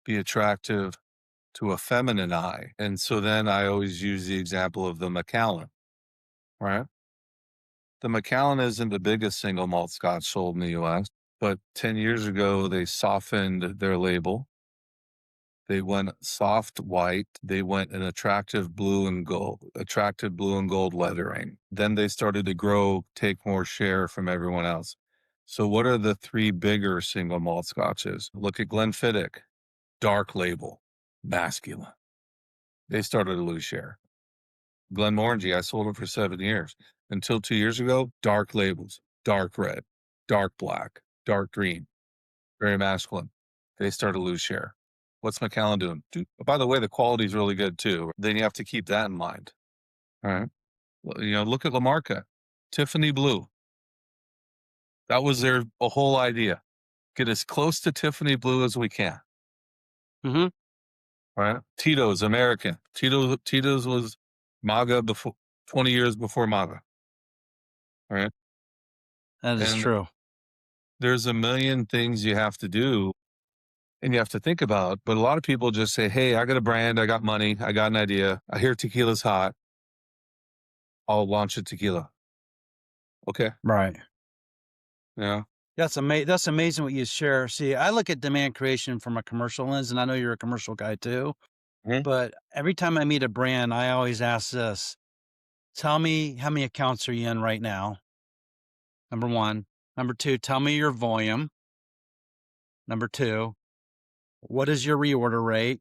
be attractive to a feminine eye. And so then I always use the example of the Macallan, right? The Macallan isn't the biggest single malt scotch sold in the US, but 10 years ago, they softened their label. They went soft white. They went an attractive blue and gold lettering. Then they started to grow, take more share from everyone else. So what are the three bigger single malt scotches? Look at Glenfiddich, dark label, masculine. They started to lose share. Glenmorangie, I sold it for 7 years. Until 2 years ago, dark labels, dark red, dark black, dark green, very masculine. They started to lose share. What's Macallan doing? By the way, the quality is really good too. Then you have to keep that in mind. All right. Well, look at Lamarca, Tiffany Blue. That was their whole idea. Get as close to Tiffany Blue as we can. Mm-hmm. Right. Tito's American. Tito's was MAGA before 20 years before MAGA. All right. That is And true. there's a million things you have to do and you have to think about. But a lot of people just say, hey, I got a brand, I got money, I got an idea. I hear tequila's hot. I'll launch a tequila. Okay. Right. Yeah. That's amazing what you share. See, I look at demand creation from a commercial lens, and I know you're a commercial guy too. Mhm. But every time I meet a brand, I always ask this: tell me how many accounts are you in right now? Number one. Number two, tell me your volume. Number two, what is your reorder rate?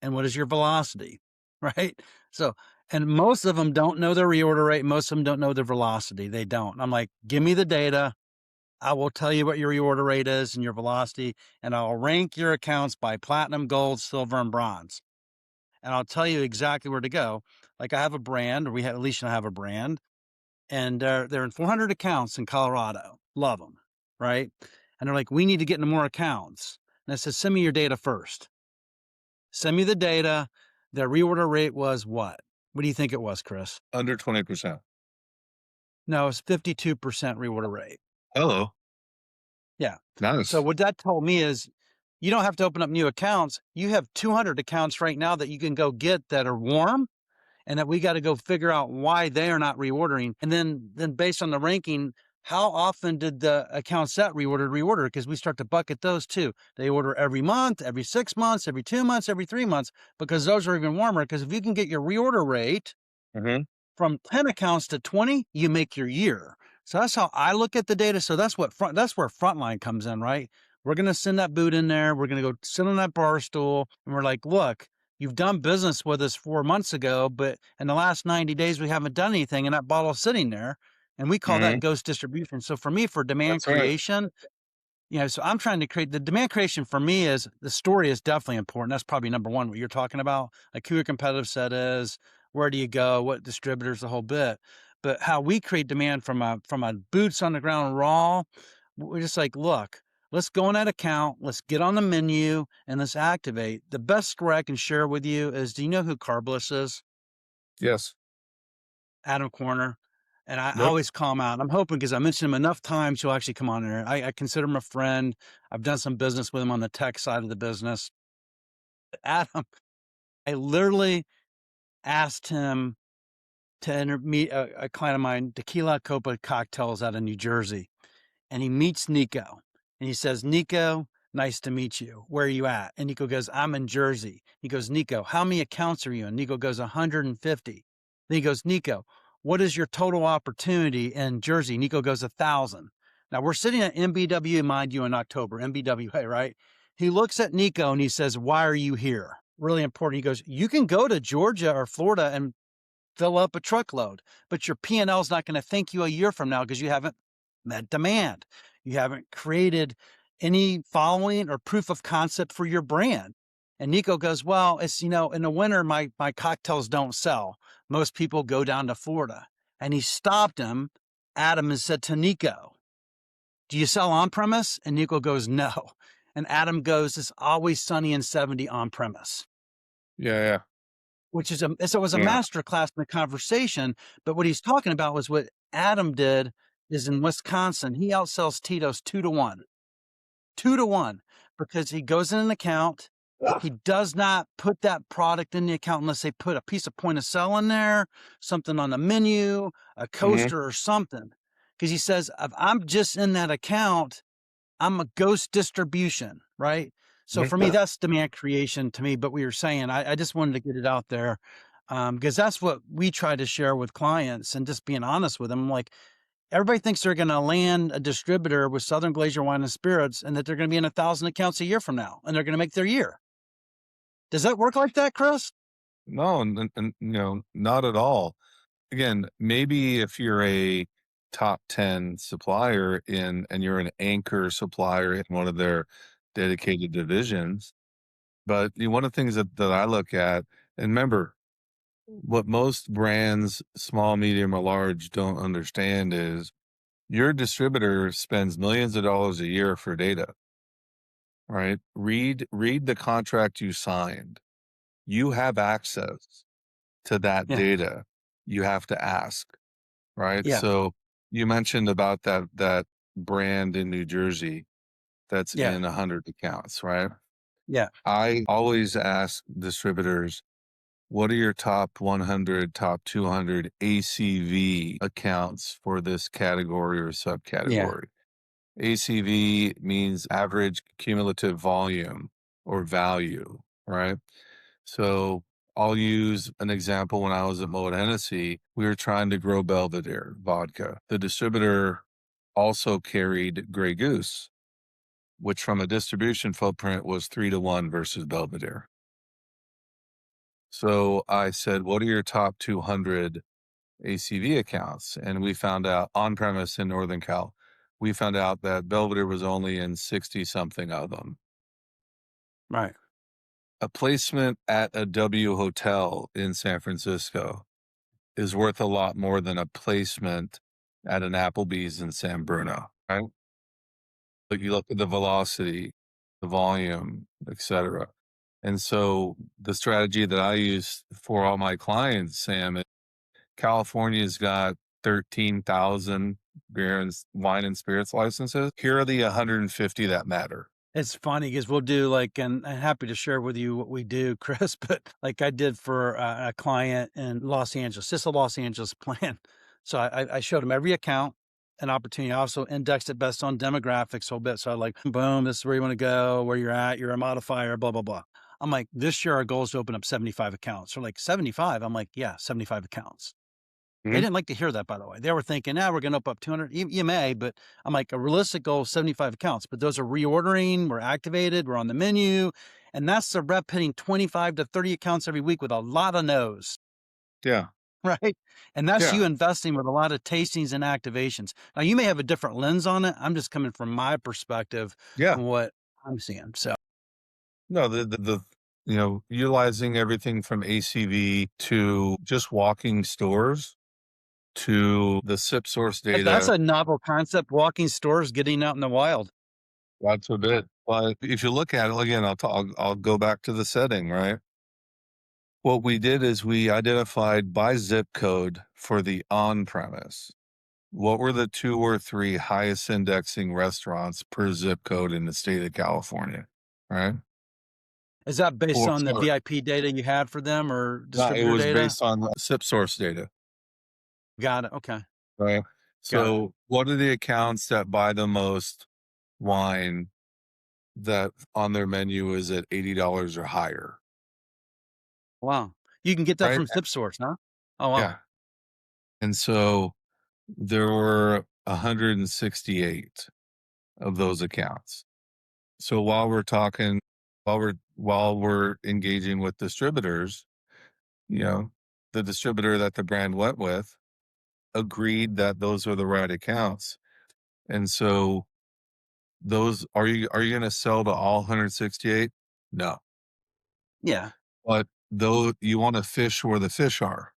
And what is your velocity? Right. So, and most of them don't know their reorder rate. Most of them don't know their velocity. They don't. I'm like, give me the data. I will tell you what your reorder rate is and your velocity, and I'll rank your accounts by platinum, gold, silver, and bronze. And I'll tell you exactly where to go. Like I have a brand, or Alicia and I have a brand, and they're in 400 accounts in Colorado. Love them, right? And they're like, we need to get into more accounts. And I said, send me your data first. Send me the data. Their reorder rate was what? What do you think it was, Chris? Under 20%. No, it's 52% reorder rate. Hello. Yeah. Nice. So what that told me is you don't have to open up new accounts. You have 200 accounts right now that you can go get that are warm, and that we got to go figure out why they are not reordering. And then based on the ranking, how often did the accounts that reorder? Because we start to bucket those too. They order every month, every 6 months, every 2 months, every 3 months, because those are even warmer. Because if you can get your reorder rate Mhm. from 10 accounts to 20, you make your year. So that's how I look at the data. So that's where frontline comes in, right? We're going to send that boot in there. We're going to go sit on that bar stool, and we're like, look, you've done business with us 4 months ago, but in the last 90 days, we haven't done anything, and that bottle's sitting there. And we call that Mhm. ghost distribution. So for me, for demand That's right. creation, so I'm trying to create the demand creation. For me, is the story is definitely important. That's probably number one, what you're talking about, like who your competitive set is, where do you go, what distributors, the whole bit. But how we create demand from a boots on the ground raw, we're just like, look, let's go on that account, let's get on the menu, and let's activate. The best story I can share with you is, do you know who Carbliss is? Yes. Adam Corner. And I Nope. always call him out. I'm hoping, because I mentioned him enough times, he'll actually come on there. I consider him a friend. I've done some business with him on the tech side of the business. Adam, I literally asked him to meet a client of mine, Tequila Copa Cocktails out of New Jersey. And he meets Nico. And he says, Nico, nice to meet you. Where are you at? And Nico goes, I'm in Jersey. He goes, Nico, how many accounts are you in? Nico goes, 150. Then he goes, Nico, what is your total opportunity in Jersey? Nico goes, 1,000. Now we're sitting at MBW, mind you, in October, MBWA, right? He looks at Nico and he says, why are you here? Really important. He goes, you can go to Georgia or Florida and fill up a truckload, but your P&L is not going to thank you a year from now because you haven't met demand. You haven't created any following or proof of concept for your brand. And Nico goes, well, it's, in the winter, my cocktails don't sell. Most people go down to Florida. And he stopped him, Adam, and said to Nico, do you sell on premise? And Nico goes, no. And Adam goes, it's always sunny and 70 on premise, Yeah, yeah, which is so it was a yeah. master class in the conversation. But what he's talking about was what Adam did is in Wisconsin, he outsells Tito's 2-1, 2-1, because he goes in an account. He does not put that product in the account unless they put a piece of point of sale in there, something on the menu, a Mhm, coaster or something. Because he says, if I'm just in that account, I'm a ghost distribution, right? So for me, mhm. that's demand creation to me. But we were saying, I just wanted to get it out there because that's what we try to share with clients and just being honest with them. Like, everybody thinks they're going to land a distributor with Southern Glacier Wine and Spirits and that they're going to be in 1,000 accounts a year from now and they're going to make their year. Does that work like that, Chris? No, and, not at all. Again, maybe if you're a top 10 supplier and you're an anchor supplier in one of their dedicated divisions, but one of the things that I look at, and remember, what most brands, small, medium, or large, don't understand is your distributor spends millions of dollars a year for data, right? Read the contract you signed. You have access to that Yeah. data. You have to ask, right? Yeah. So you mentioned about that brand in New Jersey that's Yeah. in 100 accounts, right? Yeah. I always ask distributors, what are your top 100, top 200 ACV accounts for this category or Yeah. subcategory? ACV means average cumulative volume or value, right? So I'll use an example. When I was at Moet Hennessy, we were trying to grow Belvedere vodka. The distributor also carried Grey Goose, which from a distribution footprint was 3-1 versus Belvedere. So I said, what are your top 200 ACV accounts? And we found out on premise in Northern Cal, we found out that Belvedere was only in 60 something of them. Right. A placement at a W hotel in San Francisco is worth a lot more than a placement at an Applebee's in San Bruno, right? Like you look at the velocity, the volume, etc. And so the strategy that I use for all my clients, Sam, is California's got 13,000 beer and wine and spirits licenses. Here are the 150 that matter. It's funny because we'll do like, and I'm happy to share with you what we do, Chris, but like I did for a client in Los Angeles, just a Los Angeles plan. So I showed him every account, an opportunity. I also indexed it best on demographics a whole bit. So I like, boom, this is where you want to go, where you're at, you're a modifier, blah, blah, blah. I'm like, this year our goal is to open up 75 accounts. They're like, 75? I'm like, yeah, 75 accounts. They Mhm. didn't like to hear that, by the way. They were thinking, we're going to open up 200. You may, but I'm like, a realistic goal of 75 accounts. But those are reordering, we're activated, we're on the menu. And that's the rep hitting 25 to 30 accounts every week with a lot of no's, Yeah. right? And that's you Yeah. investing with a lot of tastings and activations. Now, you may have a different lens on it. I'm just coming from my perspective Yeah. on what I'm seeing. So No, utilizing everything from ACV to just walking stores to the SIP source that's data. a novel concept, walking stores, getting out in the wild. God forbid. But if you look at it again, I'll go back to the setting, right? What we did is we identified by zip code for the on premise. What were the 2 or 3 highest indexing restaurants per zip code in the state of California, right? Is that based Or on the sorry, VIP data you had for them or no, it distributor was data? based on the SIP source data, Got it. Okay. right? Got it. So what are the accounts that buy the most wine that on their menu is at $80 or higher, Wow. You can get that right? from SipSource, huh? Oh, wow. Yeah. And so there were 168 of those accounts. So while we're engaging with distributors, you know, the distributor that the brand went with agreed that those are the right accounts. And so those are you going to sell to all 168? No. Yeah. But though you want to fish where the fish are,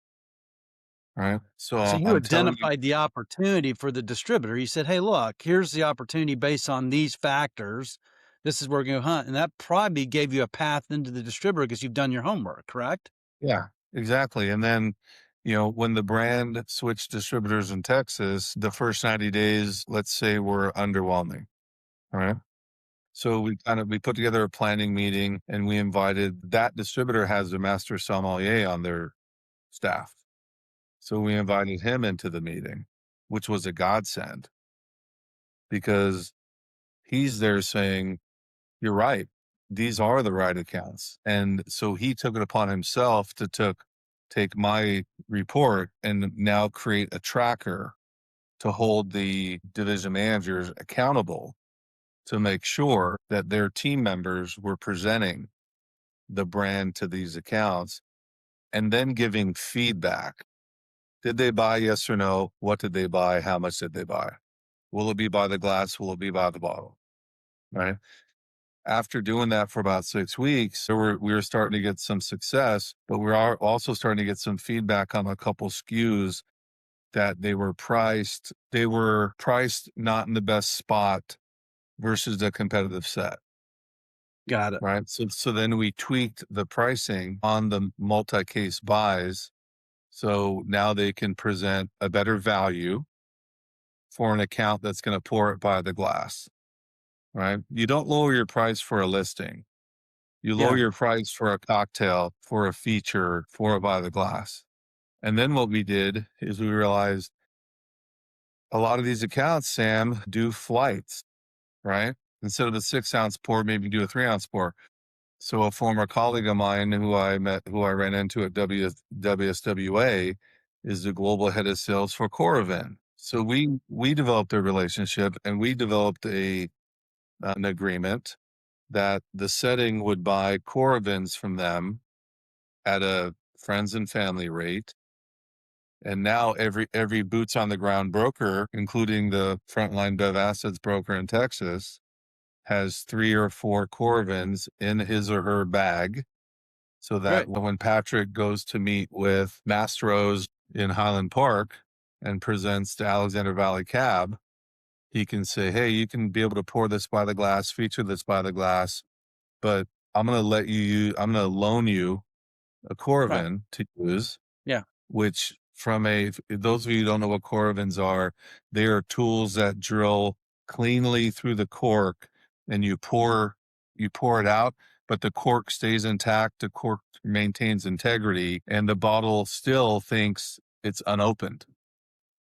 right? So So you I'm telling you, identified the opportunity for the distributor. You said, "Hey, look, here's the opportunity based on these factors. This is where we're going to hunt." And that probably gave you a path into the distributor because you've done your homework, correct? yeah, exactly. And then, when the brand switched distributors in Texas, the first 90 days, let's say, were underwhelming. All right. So we put together a planning meeting and we invited that distributor has a master sommelier on their staff. So we invited him into the meeting, which was a godsend because he's there saying, you're right. These are the right accounts. And so he took it upon himself to take my report and now create a tracker to hold the division managers accountable to make sure that their team members were presenting the brand to these accounts and then giving feedback. Did they buy? Yes or no? What did they buy? How much did they buy? Will it be by the glass? Will it be by the bottle? Right. After doing that for about 6 weeks, we were starting to get some success, but we are also starting to get some feedback on a couple SKUs that they were priced not in the best spot versus the competitive set. Got it. Right. So then we tweaked the pricing on the multi-case buys. So now they can present a better value for an account that's going to pour it by the glass. Right. You don't lower your price for a listing. You lower Yeah. your price for a cocktail, for a feature, for a by the glass. And then what we did is we realized a lot of these accounts, Sam, do flights, right? Instead of the 6-ounce pour, maybe do a 3-ounce pour. So a former colleague of mine who I ran into at WSWA is the global head of sales for Coravin. So we developed a relationship and we developed an agreement that the setting would buy Coravins from them at a friends and family rate. And now every boots on the ground broker, including the frontline Bev Assets broker in Texas, has 3 or 4 Coravins in his or her bag so that Right. when Patrick goes to meet with Mastro's in Highland Park and presents to Alexander Valley Cab, he can say, hey, you can be able to pour this by the glass, feature this by the glass, but I'm going to I'm going to loan you a Right. Coravin to use, Yeah. which those of you who don't know what Coravins are, they are tools that drill cleanly through the cork and you pour it out, but the cork stays intact. The cork maintains integrity and the bottle still thinks it's unopened.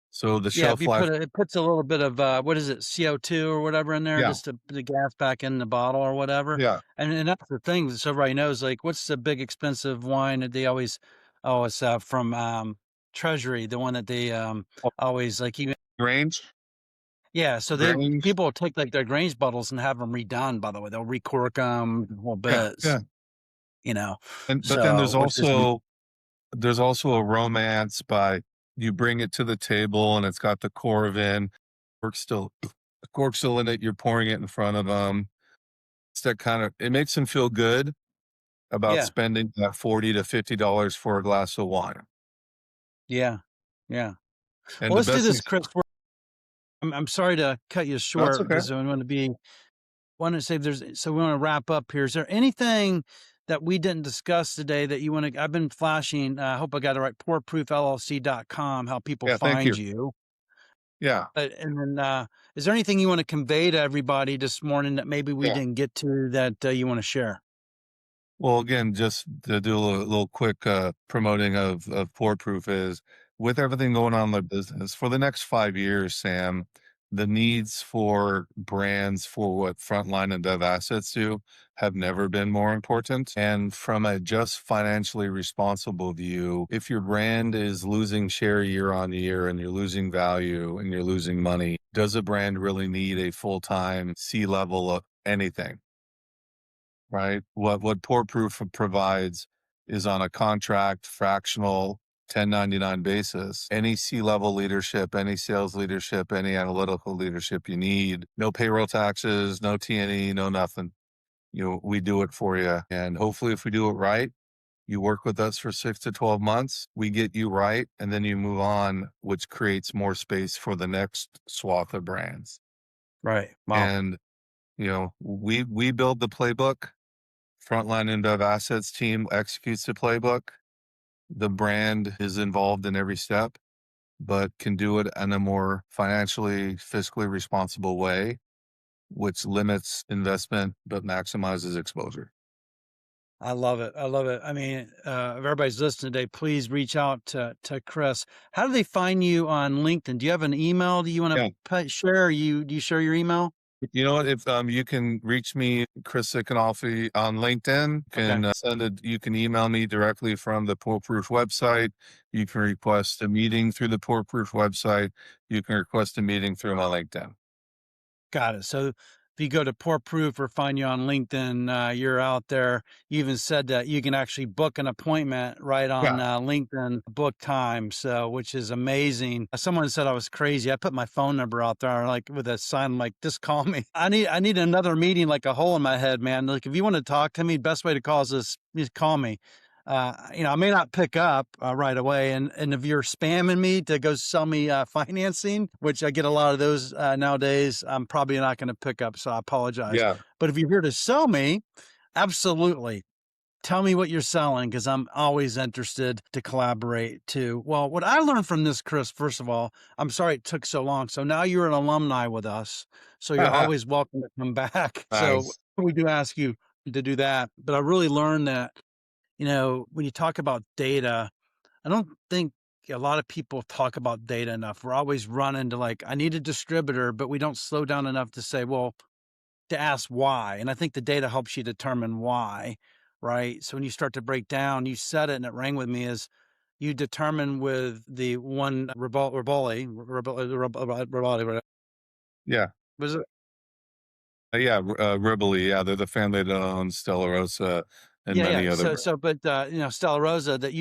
So the Yeah, if shelf you life. it puts a little bit of, what is it, CO2 or whatever in there Yeah. just to put the gas back in the bottle or whatever, Yeah. and that's the thing, so everybody knows, like, what's the big expensive wine that they always it's, from, Treasury, the one that they, Oh, always, like, even Grange. yeah, so Grange. people will take, like, their Grange bottles and have them redone, by the way, they'll recork them, whole Yeah. bits, Yeah. you know, But then so which is there's also a romance by you bring it to the table and it's got the Coravin the cork's still in it. You're pouring it in front of them. It's that it makes them feel good about yeah, spending that $40 to $50 for a glass of wine. yeah, yeah. And Well, the let's do best thing, this, Chris, I'm sorry to cut you that's short okay. because I want to say if there's so we want to wrap up here. Is there anything that we didn't discuss today that you want to? I've been flashing. I hope I got it right. Pourproofllc.com, how people Yeah. Thank find you. you. Yeah. And then, is there anything you want to convey to everybody this morning that maybe we Yeah. didn't get to that you want to share? Well, again, just to do a little quick promoting of Pour Proof is with everything going on in the business for the next 5 years, Sam, the needs for brands for what Frontline and Dev Assets do have never been more important. And from a just financially responsible view, if your brand is losing share year on year and you're losing value and you're losing money, does a brand really need a full-time C-level of anything? Right? What Pour Proof provides is on a contract, fractional, 1099 basis. Any C-level leadership, any sales leadership, any analytical leadership you need. No payroll taxes, no T&E, no nothing. We do it for you. And hopefully if we do it right, you work with us for 6 to 12 months, we get you right, and then you move on, which creates more space for the next swath of brands. Right. Wow. And, we build the playbook. Frontline InBev Assets team executes the playbook. The brand is involved in every step, but can do it in a more financially, fiscally responsible way, which limits investment but maximizes exposure. I love it. I love it. I mean, if everybody's listening today, please reach out to Chris. How do they find you on LinkedIn? Do you have an email? Do you want Yeah. to share? Do you share your email? You know what? If you can reach me, Chris Siconolfi, on LinkedIn, Okay. you can email me directly from the Pour Proof website. You can request a meeting through the Pour Proof website. You can request a meeting through my LinkedIn. Got it. So if you go to Poor Proof or find you on LinkedIn, you're out there. You even said that you can actually book an appointment right on Yeah. LinkedIn, book time. So, which is amazing. Someone said I was crazy. I put my phone number out there, like with a sign, like just call me. I need another meeting, like a hole in my head, man. Like if you want to talk to me, best way to call is just call me. I may not pick up right away, and if you're spamming me to go sell me financing, which I get a lot of those nowadays, I'm probably not going to pick up. So I apologize. Yeah. But if you're here to sell me, absolutely. Tell me what you're selling because I'm always interested to collaborate too. Well, what I learned from this, Chris, first of all, I'm sorry it took so long. So now you're an alumni with us. So you're always welcome to come back. So Nice. we do ask you to do that. But I really learned that when you talk about data, I don't think a lot of people talk about data enough. We're always running to like, I need a distributor, but we don't slow down enough to say, well, to ask why. And I think the data helps you determine why, right? So when you start to break down, you said it and it rang with me is you determine with the one Riboli, Yeah. was it? Yeah. Ribbley. Yeah. They're the family that owns Stella Rosa and Yeah, many yeah. other. But Stella Rosa, that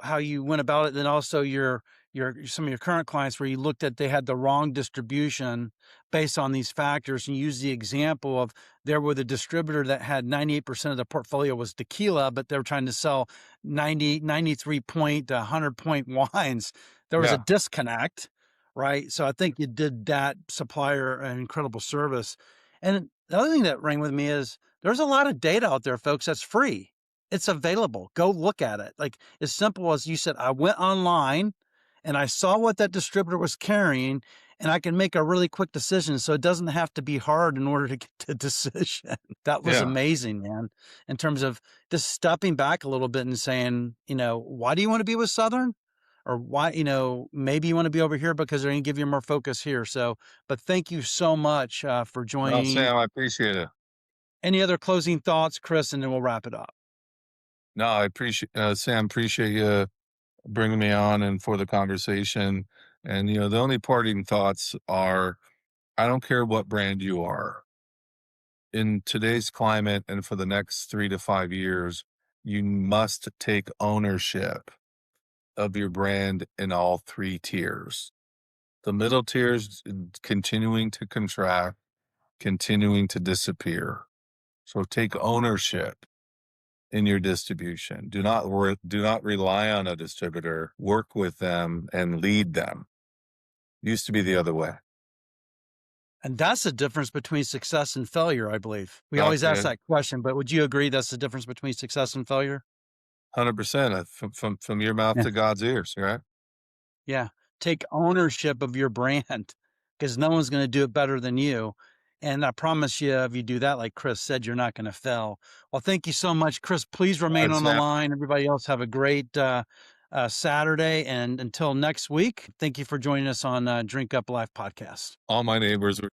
how you went about it, then also some of your current clients where you looked at they had the wrong distribution based on these factors, and use the example of there were the distributor that had 98% of the portfolio was tequila, but they were trying to sell 93 point, 100 point wines. There was a Yeah. disconnect, right? So I think you did that supplier an incredible service. And the other thing that rang with me is there's a lot of data out there, folks, that's free. It's available. Go look at it. Like as simple as you said, I went online and I saw what that distributor was carrying, and I can make a really quick decision. So it doesn't have to be hard in order to get the decision. That was Yeah. amazing, man. In terms of just stepping back a little bit and saying, why do you want to be with Southern? Or why, maybe you want to be over here because they're going to give you more focus here. So, but thank you so much for Well, joining. Sam, I appreciate it. Any other closing thoughts, Chris, and then we'll wrap it up. No, I appreciate, Sam, appreciate you bringing me on and for the conversation. And, the only parting thoughts are I don't care what brand you are. In today's climate and for the next 3 to 5 years, you must take ownership of your brand in all three tiers. The middle tiers continuing to contract, continuing to disappear. So take ownership in your distribution. Do not rely on a distributor. Work with them and lead them. Used to be the other way. And that's the difference between success and failure, I believe. We always ask Okay, that question, but would you agree that's the difference between success and failure? 100% from your mouth Yeah. to God's ears, right? Yeah. Take ownership of your brand because no one's going to do it better than you. And I promise you, if you do that, like Chris said, you're not going to fail. Well, thank you so much, Chris. Please All remain right, on the Sam. line. Everybody else have a great Saturday. And until next week, thank you for joining us on Drink Up Life podcast. All my neighbors were